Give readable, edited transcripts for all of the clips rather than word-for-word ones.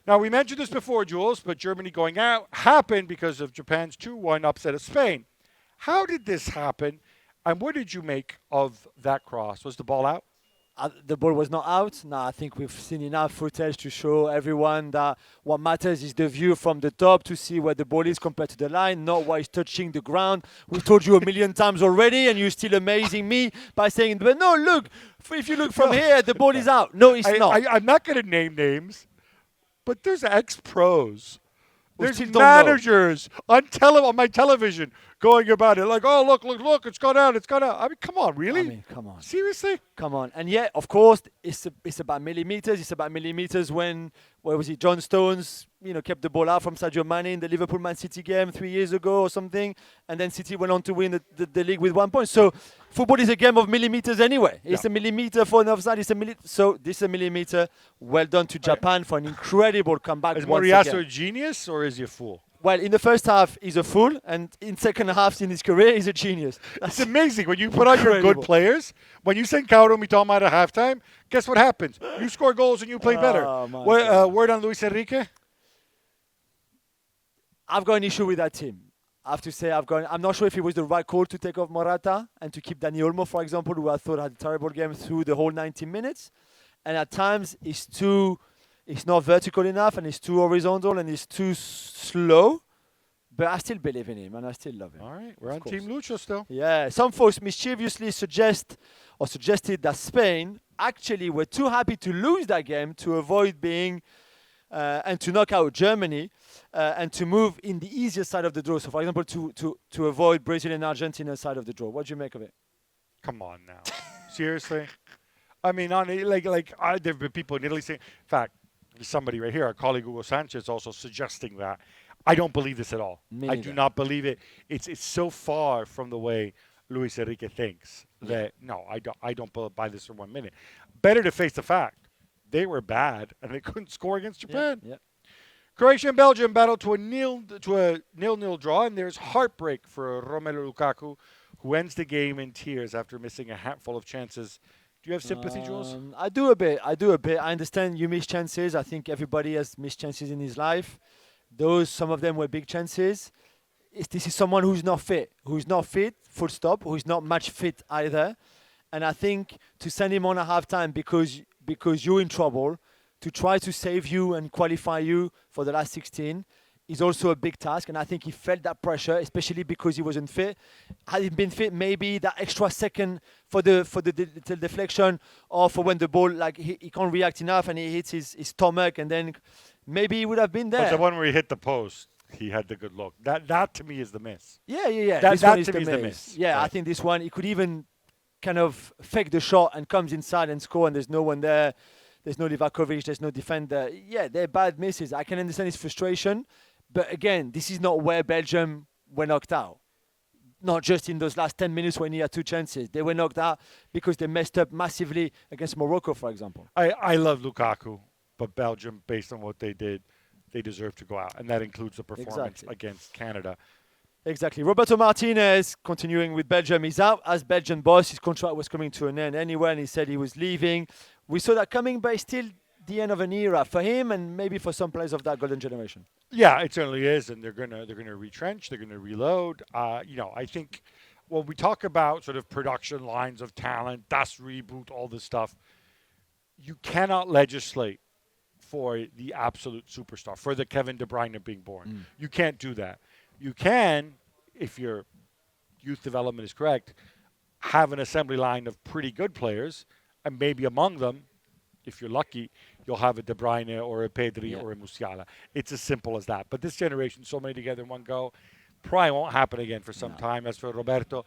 Now, we mentioned this before, Jules, but Germany going out happened because of Japan's 2-1 upset of Spain. How did this happen, and what did you make of that cross? Was the ball out? The ball was not out. No, I think we've seen enough footage to show everyone that what matters is the view from the top to see where the ball is compared to the line, not why it's touching the ground. We've told you a million times already, and you're still amazing me by saying, but no, look, if you look from here, the ball is out. No, it's not. I'm not going to name names, but there's ex-pros. There's still don't know. managers on my television going about it like, oh, look, it's gone out. I mean, come on, really? I mean, come on. Seriously? Come on. And yeah, of course, it's about millimeters. It's about millimeters when, where was it, John Stones, kept the ball out from Sadio Mane in the Liverpool-Man City game 3 years ago or something. And then City went on to win the league with 1 point. So football is a game of millimeters anyway. It's a millimeter for an offside. So this is a millimeter. Well done to Japan for an incredible comeback. Is once Moriyasu again. a genius or is he a fool? Well, in the first half, he's a fool, and in second half in his career, he's a genius. It's amazing. When you put out your good players, when you send Kaoru Mitoma at halftime, guess what happens? You score goals and you play better. Word on Luis Enrique? I've got an issue with that team. I have to say, I'm not sure if it was the right call to take off Morata and to keep Dani Olmo, for example, who I thought had a terrible game through the whole 90 minutes. And at times, it's not vertical enough, and it's too horizontal, and it's too slow. But I still believe in him, and I still love him. All right, we're on Team Lucho still. Yeah, some folks mischievously suggested that Spain actually were too happy to lose that game to avoid being and to knock out Germany and to move in the easier side of the draw. So, for example, to avoid Brazil and Argentina side of the draw. What do you make of it? Come on now, seriously. I mean, there have been people in Italy saying. In fact, there's somebody right here, our colleague Hugo Sanchez, also suggesting that. I don't believe this at all. I do not believe it. It's so far from the way Luis Enrique thinks that no, I don't buy this for 1 minute. Better to face the fact they were bad and they couldn't score against Japan. Yeah. Croatia and Belgium battled to a 0-0 draw, and there's heartbreak for Romelu Lukaku, who ends the game in tears after missing a handful of chances. Do you have sympathy, Jules? I do a bit. I understand you miss chances. I think everybody has missed chances in his life. Some of them were big chances. This is someone who's not fit, full stop, who's not much fit either. And I think to send him on at halftime because you're in trouble, to try to save you and qualify you for the last 16 is also a big task. And I think he felt that pressure, especially because he wasn't fit. Had he been fit, maybe that extra second for the deflection or for when the ball, he can't react enough and he hits his stomach, and then maybe he would have been there. But the one where he hit the post, he had the good look. That to me is the miss. Yeah. That this one is to me is the the miss. Yeah, right. I think this one, he could even kind of fake the shot and comes inside and score, and there's no one there. There's no Livakovic, there's no defender. Yeah, they're bad misses. I can understand his frustration. But again, this is not where Belgium were knocked out. Not just in those last 10 minutes when he had 2 chances. They were knocked out because they messed up massively against Morocco, for example. I love Lukaku, but Belgium, based on what they did, they deserve to go out. And that includes the performance against Canada. Exactly. Roberto Martinez, continuing with Belgium, is out as Belgian boss. His contract was coming to an end anyway, and he said he was leaving. We saw that coming, but it's still the end of an era for him and maybe for some players of that golden generation. Yeah, it certainly is, and they're gonna retrench. They're gonna reload. I think when we talk about sort of production lines of talent, Das Reboot, all this stuff, you cannot legislate for the absolute superstar, for the Kevin De Bruyne being born. You can't do that. You can, if your youth development is correct, have an assembly line of pretty good players, and maybe among them, if you're lucky, you'll have a De Bruyne or a Pedri or a Musiala. It's as simple as that. But this generation, so many together in one go, probably won't happen again for some time. As for Roberto,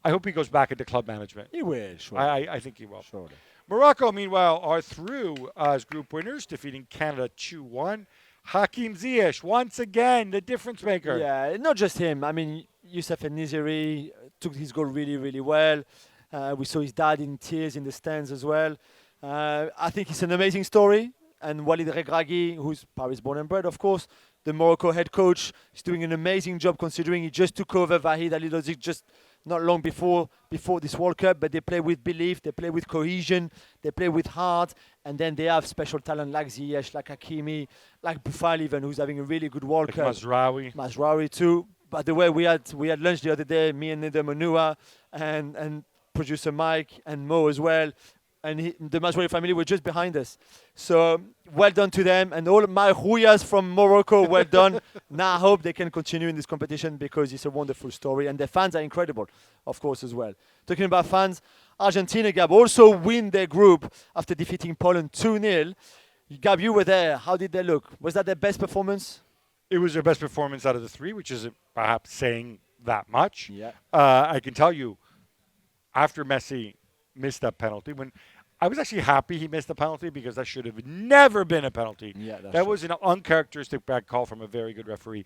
I hope he goes back into club management. He will, sure. I think he will. Surely. Morocco, meanwhile, are through as group winners, defeating Canada 2-1. Hakim Ziyech, once again, the difference maker. Yeah, not just him. I mean, Youssef Niziri took his goal really, really well. We saw his dad in tears in the stands as well. I think it's an amazing story. And Walid Regragui, who's Paris born and bred, of course, the Morocco head coach, is doing an amazing job considering he just took over Vahid Alilozic just not long before this World Cup, but they play with belief, they play with cohesion, they play with heart, and then they have special talent like Ziyech, like Hakimi, like Buffal even, who's having a really good World Like Cup. Mazraoui too. By the way, we had lunch the other day, me and Nida Manua and producer Mike and Mo as well. And the Mazraoui family were just behind us. So well done to them. And all my Huyas from Morocco, well done. Now I hope they can continue in this competition because it's a wonderful story. And the fans are incredible, of course, as well. Talking about fans, Argentina, Gab, also win their group after defeating Poland 2-0. Gab, you were there. How did they look? Was that their best performance? It was their best performance out of the three, which isn't perhaps saying that much. Yeah. I can tell you, after Messi missed that penalty, when I was actually happy he missed the penalty because that should have never been a penalty. Yeah, that was an uncharacteristic bad call from a very good referee,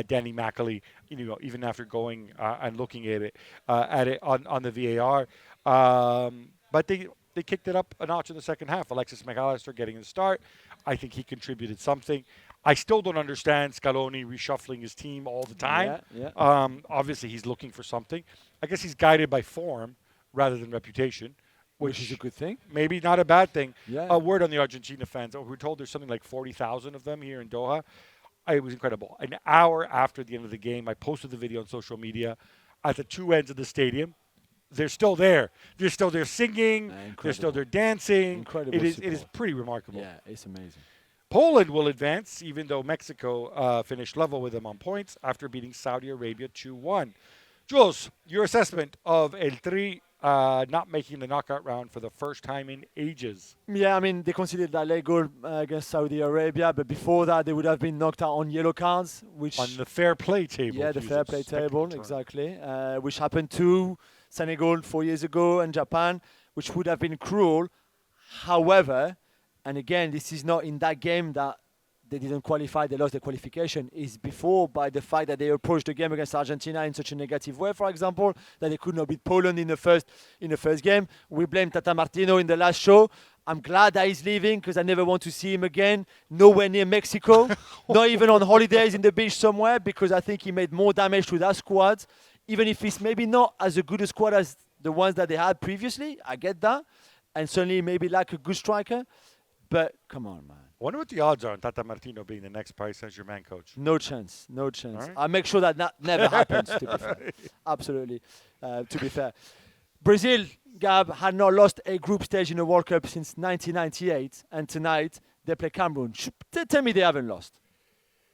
Danny McAlee. Even after going and looking at it on the VAR, but they kicked it up a notch in the second half. Alexis McAllister getting the start. I think he contributed something. I still don't understand Scaloni reshuffling his team all the time. Yeah. Obviously, he's looking for something. I guess he's guided by form rather than reputation. Which is a good thing. Maybe not a bad thing. Yeah. A word on the Argentina fans. We're told there's something like 40,000 of them here in Doha. It was incredible. An hour after the end of the game, I posted the video on social media. At the two ends of the stadium, they're still there. They're still there singing. They're still there dancing. Incredible. It is pretty remarkable. Yeah, it's amazing. Poland will advance, even though Mexico finished level with them on points after beating Saudi Arabia 2-1. Jules, your assessment of El Tri not making the knockout round for the first time in ages. Yeah, I mean, they conceded that late goal against Saudi Arabia, but before that, they would have been knocked out on yellow cards, which on the fair play table. Yeah, the fair play table, exactly, which happened to Senegal 4 years ago and Japan, which would have been cruel. However, and again, this is not in that game that they didn't qualify, they lost the qualification, is before by the fact that they approached the game against Argentina in such a negative way, for example, that they could not beat Poland in the first game. We blame Tata Martino in the last show. I'm glad that he's leaving because I never want to see him again, nowhere near Mexico, not even on holidays in the beach somewhere, because I think he made more damage to that squad, even if it's maybe not as a good a squad as the ones that they had previously. I get that. And certainly maybe like a good striker. But come on, man. I wonder what the odds are on Tata Martino being the next Paris Saint-Germain coach. No chance. Right. I'll make sure that never happens, to be fair. Absolutely, to be fair. Brazil, Gab, had not lost a group stage in a World Cup since 1998, and tonight they play Cameroon. Tell me they haven't lost.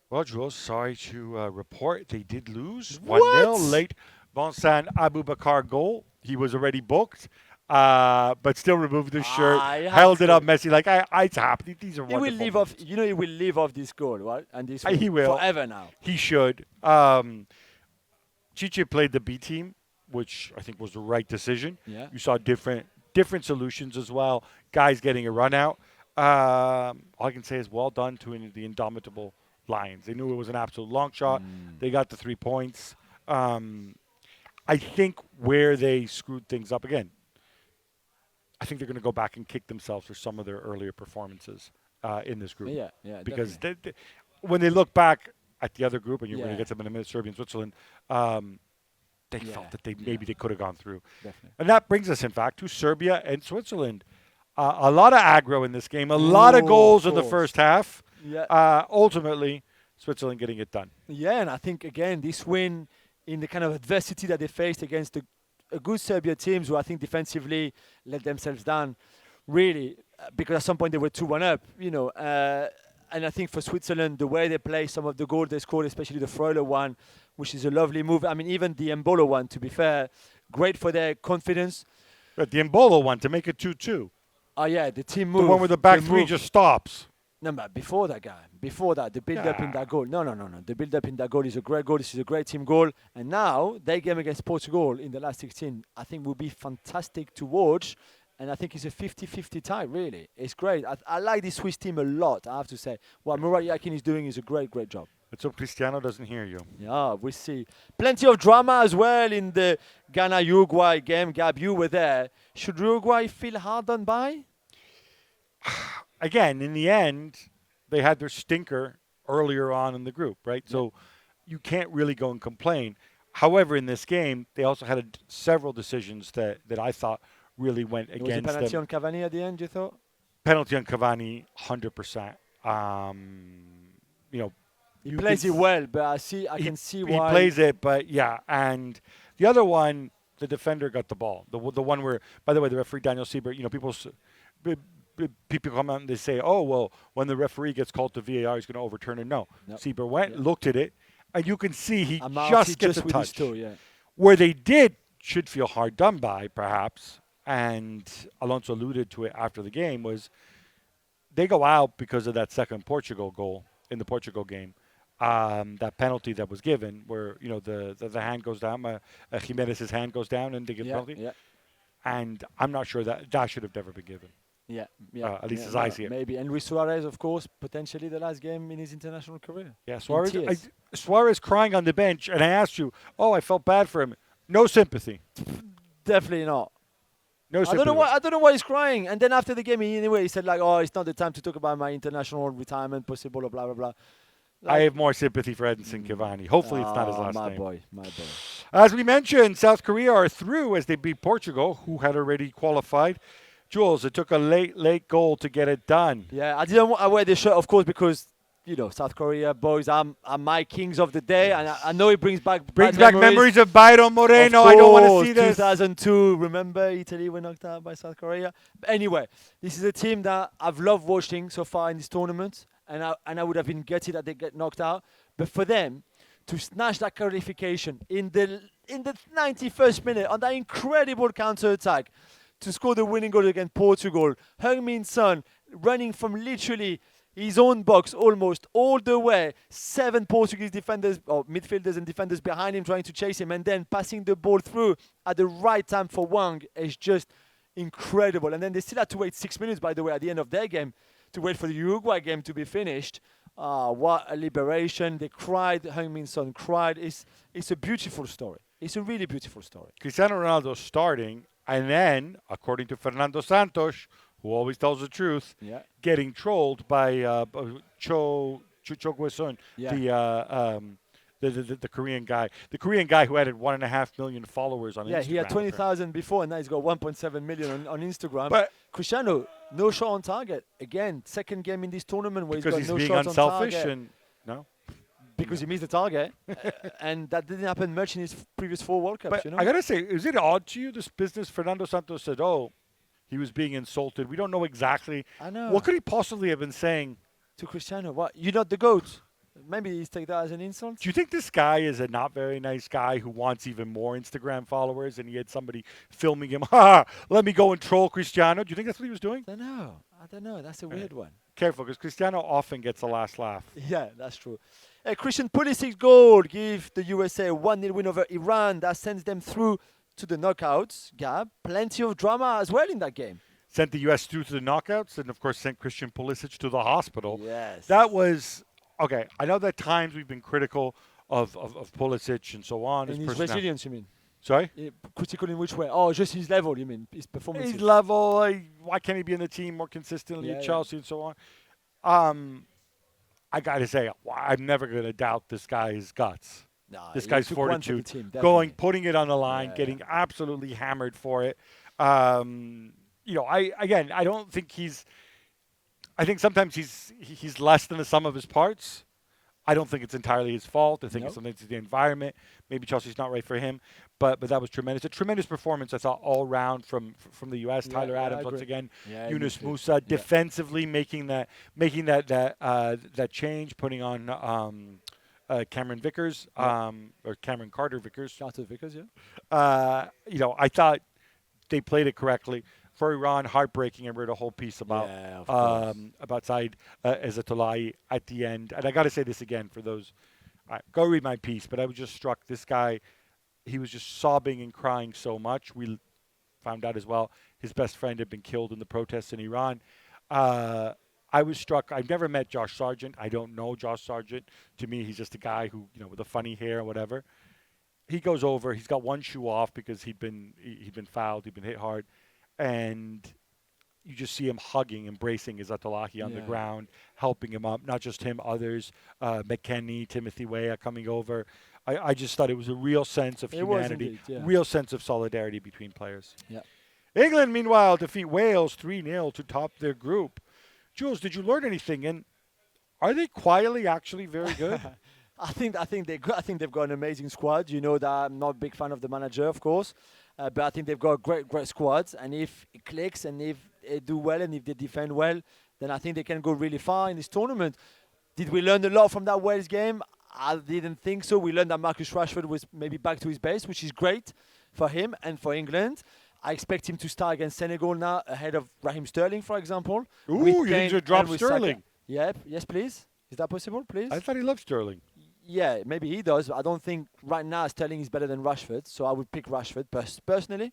Well, Jules, sorry to report they did lose. What? 1-0 late. Vincent Aboubakar goal. He was already booked. But still removed his shirt, held it up, Messi, like, it's happening. These are wonderful. He will live off, he will live off this goal, right? And this he will. forever now. He should. Chiche played the B team, which I think was the right decision. Yeah. You saw different solutions as well. Guys getting a run out. All I can say is well done to the indomitable Lions. They knew it was an absolute long shot. They got the 3 points. I think where they screwed things up again, I think they're going to go back and kick themselves for some of their earlier performances in this group. Yeah. Because when they look back at the other group, and you're going to get to them in a minute, Serbia and Switzerland, they felt that maybe they could have gone through. Definitely. And that brings us, in fact, to Serbia and Switzerland. A lot of aggro in this game, a lot of goals in the first half. Yeah. Ultimately, Switzerland getting it done. Yeah, and I think, again, this win in the kind of adversity that they faced against a good Serbia teams who I think defensively let themselves down, really, because at some point they were 2-1 up, and I think for Switzerland, the way they play, some of the goals they scored, especially the Freuler one, which is a lovely move. I mean, even the Embolo one, to be fair, great for their confidence. But the Embolo one to make it 2-2. Oh, yeah, the team move. The one where the back three just stops. No, but before that, the build-up in that goal. No. The build-up in that goal is a great goal. This is a great team goal. And now, their game against Portugal in the last 16, I think will be fantastic to watch. And I think it's a 50-50 tie, really. It's great. I like this Swiss team a lot, I have to say. What Murat Yakin is doing is a great, great job. Let's hope Cristiano doesn't hear you. Yeah, we'll see. Plenty of drama as well in the Ghana-Uruguay game. Gab, you were there. Should Uruguay feel hard done by? Again, in the end, they had their stinker earlier on in the group, right? Yeah. So you can't really go and complain. However, in this game, they also had several decisions that I thought really went It was a against penalty them. on Cavani at the end, you thought? Penalty on Cavani, 100%. You know, He you could plays it well, but I can see he why. plays it, but yeah. And the other one, the defender got the ball. The one where, by the way, the referee Daniel Siebert. People come out and they say, "Oh well, when the referee gets called to VAR, he's going to overturn it." No, No. Siebert went, Yeah. looked at it, and you can see he And Marty just gets a with his touch. toe, yeah. Where they did should feel hard done by, perhaps, and Alonso alluded to it after the game, was they go out because of that second Portugal goal in the Portugal game. That penalty that was given, where the hand goes down, Jimenez's hand goes down, and they give penalty. Yeah. And I'm not sure that should have never been given. Yeah, yeah. At least yeah, as I see it. Maybe. And Luis Suarez, of course, potentially the last game in his international career. Yeah, tears. Suarez crying on the bench, and I asked you, I felt bad for him. No sympathy. Definitely not. No sympathy. I don't know why he's crying. And then after the game, he said like, "Oh, it's not the time to talk about my international retirement, possible, blah blah blah." I have more sympathy for Edinson Cavani. Hopefully, it's not his last name. My boy. As we mentioned, South Korea are through as they beat Portugal, who had already qualified. Jules, it took a late goal to get it done. Yeah, I didn't wear the shirt, of course, because South Korea boys are my kings of the day, and I know it brings back memories of Byron Moreno. I don't want to see this. 2002, remember Italy were knocked out by South Korea. But anyway, this is a team that I've loved watching so far in this tournament, and I would have been gutted that they get knocked out. But for them to snatch that qualification in the 91st minute on that incredible counter-attack, to score the winning goal against Portugal, Heung-min Son running from literally his own box almost all the way, 7 Portuguese defenders or midfielders and defenders behind him trying to chase him, and then passing the ball through at the right time for Wang is just incredible. And then they still had to wait 6 minutes, by the way, at the end of their game to wait for the Uruguay game to be finished. What a liberation. They cried. Heung-min Son cried. It's a beautiful story. It's a really beautiful story. Cristiano Ronaldo starting, and then, according to Fernando Santos, who always tells the truth, getting trolled by Cho Guesun, the Korean guy. The Korean guy who had 1.5 million followers on Instagram. Yeah, he had 20,000 before, and now he's got 1.7 million on Instagram. But Cristiano, no shot on target. Again, second game in this tournament where because he's got no being shots on unselfish target. and no. Because he missed the target, and that didn't happen much in his previous 4 World Cups. But I gotta say, is it odd to you, this business? Fernando Santos said, he was being insulted. We don't know exactly. I know. What could he possibly have been saying to Cristiano? What? You're not the GOAT. Maybe he's take that as an insult. Do you think this guy is a not very nice guy who wants even more Instagram followers, and he had somebody filming him? Let me go and troll Cristiano. Do you think that's what he was doing? I don't know. That's a weird one. Careful, because Cristiano often gets the last laugh. Yeah, that's true. Christian Pulisic's goal give the USA a 1-0 win over Iran. That sends them through to the knockouts. Gab, plenty of drama as well in that game. Sent the U.S. through to the knockouts, and of course sent Christian Pulisic to the hospital. Yes. That was, okay, I know that at times we've been critical of Pulisic and so on. And his resilience, you mean? Sorry? Critical in which way? Oh, just his level, you mean? His performance. His level, why can't he be in the team more consistently at Chelsea and so on? I got to say, I'm never going to doubt this guy's guts. Nah, this guy's fortitude. Team, putting it on the line, getting absolutely hammered for it. I don't think I think sometimes he's less than the sum of his parts. I don't think it's entirely his fault. I think it's something to the environment. Maybe Chelsea's not right for him, but that was tremendous. A tremendous performance, I thought, all round from the U.S. Tyler Adams once again. Yunus Musa defensively making that change, putting on Cameron Vickers or Cameron Carter Vickers. Carter Vickers, I thought they played it correctly. For Iran, heartbreaking. I read a whole piece about Saeed Ezzatolai at the end. And I got to say this again for those. Go read my piece. But I was just struck. This guy, he was just sobbing and crying so much. We found out as well his best friend had been killed in the protests in Iran. I was struck. I've never met Josh Sargent. I don't know Josh Sargent. To me, he's just a guy who, with the funny hair or whatever. He goes over. He's got one shoe off because he'd been fouled. He'd been hit hard. And you just see him hugging, embracing Izatolahi on the ground, helping him up. Not just him, others, McKennie, Timothy Weah coming over. I just thought it was a real sense of It was humanity, indeed, yeah. real sense of solidarity between players. Yeah. England, meanwhile, defeat Wales 3-0 to top their group. Jules, did you learn anything? And are they quietly actually very good? I think they've got an amazing squad. You know that I'm not a big fan of the manager, of course, but I think they've got a great squad. And if it clicks, and if they do well, and if they defend well, then I think they can go really far in this tournament. Did we learn a lot from that Wales game? I didn't think so. We learned that Marcus Rashford was maybe back to his base, which is great for him and for England. I expect him to start against Senegal now ahead of Raheem Sterling, for example. Ooh, you need to drop Sterling. Yep. Yes, please. Is that possible, please? I thought he loved Sterling. Yeah, maybe he does. But I don't think right now Sterling is better than Rashford, so I would pick Rashford personally.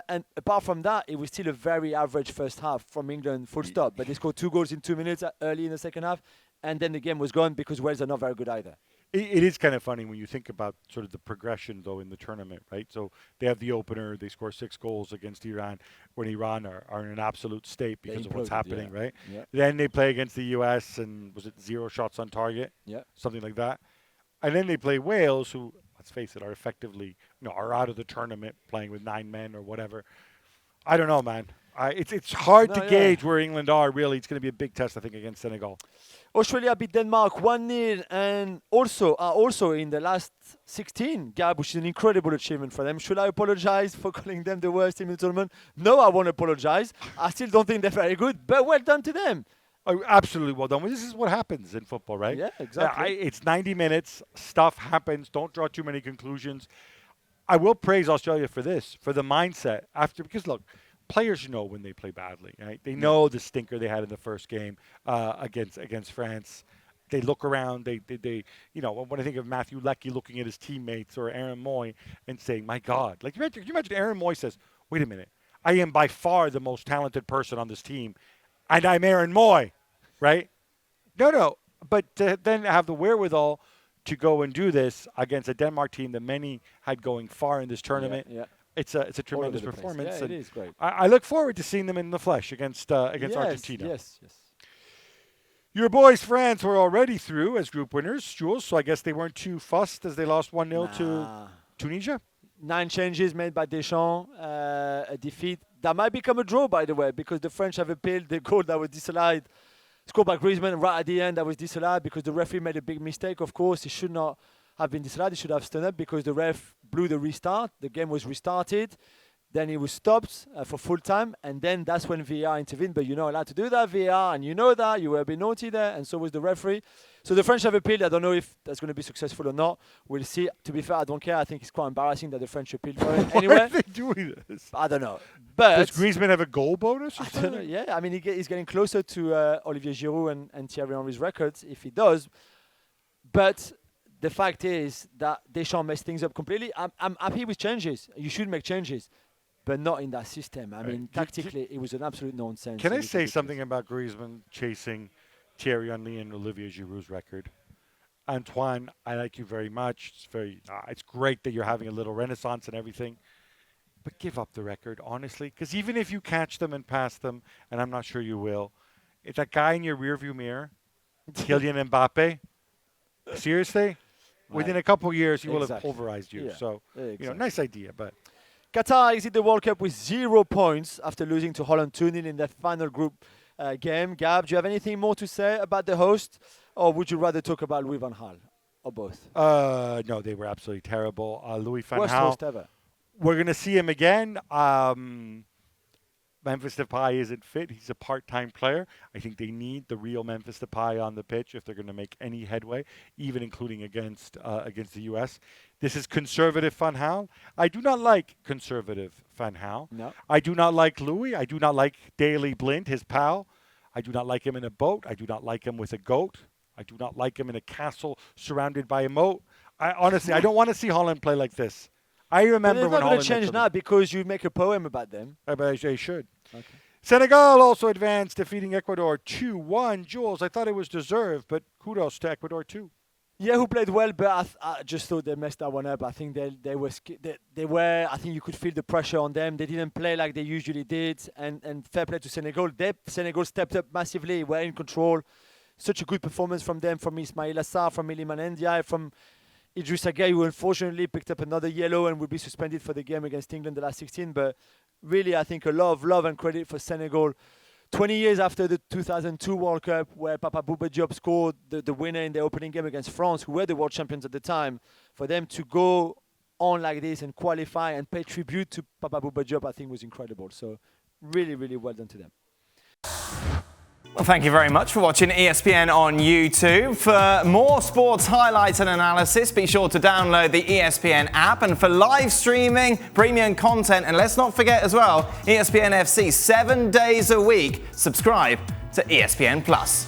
And apart from that, it was still a very average first half from England, full stop. But they scored 2 goals in 2 minutes early in the second half, and then the game was gone because Wales are not very good either. It is kind of funny when you think about sort of the progression, though, in the tournament, right? So they have the opener. They score 6 goals against Iran when Iran are in an absolute state because of what's happening, right? Yeah. Then they play against the U.S. and was it 0 shots on target? Yeah. Something like that. And then they play Wales, who, let's face it, are effectively, are out of the tournament playing with 9 men or whatever. I don't know, man. It's hard to gauge where England are, really. It's going to be a big test, I think, against Senegal. Australia beat Denmark 1-0 and also in the last 16, Gab, which is an incredible achievement for them. Should I apologize for calling them the worst team in the tournament? No, I won't apologize. I still don't think they're very good, but well done to them. Oh, absolutely well done. Well, this is what happens in football, right? Yeah, exactly. It's 90 minutes. Stuff happens. Don't draw too many conclusions. I will praise Australia for this, for the mindset because look, players know when they play badly, right? They know the stinker they had in the first game against France. They look around. They when I think of Matthew Leckie looking at his teammates or Aaron Moy and saying, "My God!" Like you imagine Aaron Moy says, "Wait a minute, I am by far the most talented person on this team, and I'm Aaron Moy," right? No, but to then have the wherewithal to go and do this against a Denmark team that many had going far in this tournament. Yeah. It's a tremendous performance. Yeah, it is great. I look forward to seeing them in the flesh against Argentina. Yes. Your boys, France, were already through as group winners, Jules, so I guess they weren't too fussed as they lost 1-0 to Tunisia. 9 changes made by Deschamps, a defeat. That might become a draw, by the way, because the French have appealed the goal that was disallowed, scored by Griezmann right at the end, that was disallowed because the referee made a big mistake, of course. He should not have been disallowed. He should have stood up because the ref blew the restart. The game was restarted. Then it was stopped for full time. And then that's when VAR intervened. But you're not allowed to do that, VAR. And you know that. You were a bit naughty there. And so was the referee. So the French have appealed. I don't know if that's going to be successful or not. We'll see. To be fair, I don't care. I think it's quite embarrassing that the French appealed for it. Anyway, why are they doing this? I don't know. But does Griezmann have a goal bonus or I something? don't know. Yeah, I mean, he's getting closer to Olivier Giroud and Thierry Henry's records if he does. But the fact is that Deschamps messed things up completely. I'm happy with changes. You should make changes, but not in that system. I mean, tactically, it was an absolute nonsense. Can I say something about Griezmann chasing Thierry Henry and Olivier Giroud's record? Antoine, I like you very much. It's great that you're having a little renaissance and everything, but give up the record, honestly, because even if you catch them and pass them, and I'm not sure you will, it's that guy in your rearview mirror, Kylian Mbappe. Seriously? Within a couple of years, he will have pulverized you. Yeah. So, nice idea. But Qatar exit the World Cup with 0 points after losing to Holland 2-0 in their final group game. Gab, do you have anything more to say about the host, or would you rather talk about Louis van Gaal, or both? No, they were absolutely terrible. Louis van Gaal. Worst host ever. We're going to see him again. Memphis Depay isn't fit. He's a part-time player. I think they need the real Memphis Depay on the pitch if they're going to make any headway, even including against the U.S. This is conservative Van Gaal. I do not like conservative Van Gaal. No. I do not like Louis. I do not like Daley Blind, his pal. I do not like him in a boat. I do not like him with a goat. I do not like him in a castle surrounded by a moat. Honestly, I don't want to see Holland play like this. I remember when Holland... They're not going to change now because you make a poem about them. But they should. Okay. Senegal also advanced, defeating Ecuador 2-1. Jules, I thought it was deserved, but kudos to Ecuador too. Yeah, who played well, but I just thought they messed that one up. I think they were. I think you could feel the pressure on them. They didn't play like they usually did, and fair play to Senegal. Senegal stepped up massively. Were in control. Such a good performance from them, from Ismail Assar, from Iliman Ndiaye, from Idrissa Gueye, who unfortunately picked up another yellow and will be suspended for the game against England, the last 16. But really, I think a lot of love and credit for Senegal. 20 years after the 2002 World Cup, where Papa Bouba Diop scored the winner in the opening game against France, who were the world champions at the time, for them to go on like this and qualify and pay tribute to Papa Bouba Diop, I think was incredible. So really, really well done to them. Well, thank you very much for watching ESPN on YouTube. For more sports highlights and analysis, be sure to download the ESPN app. And for live streaming, premium content, and let's not forget as well, ESPN FC 7 days a week. Subscribe to ESPN Plus.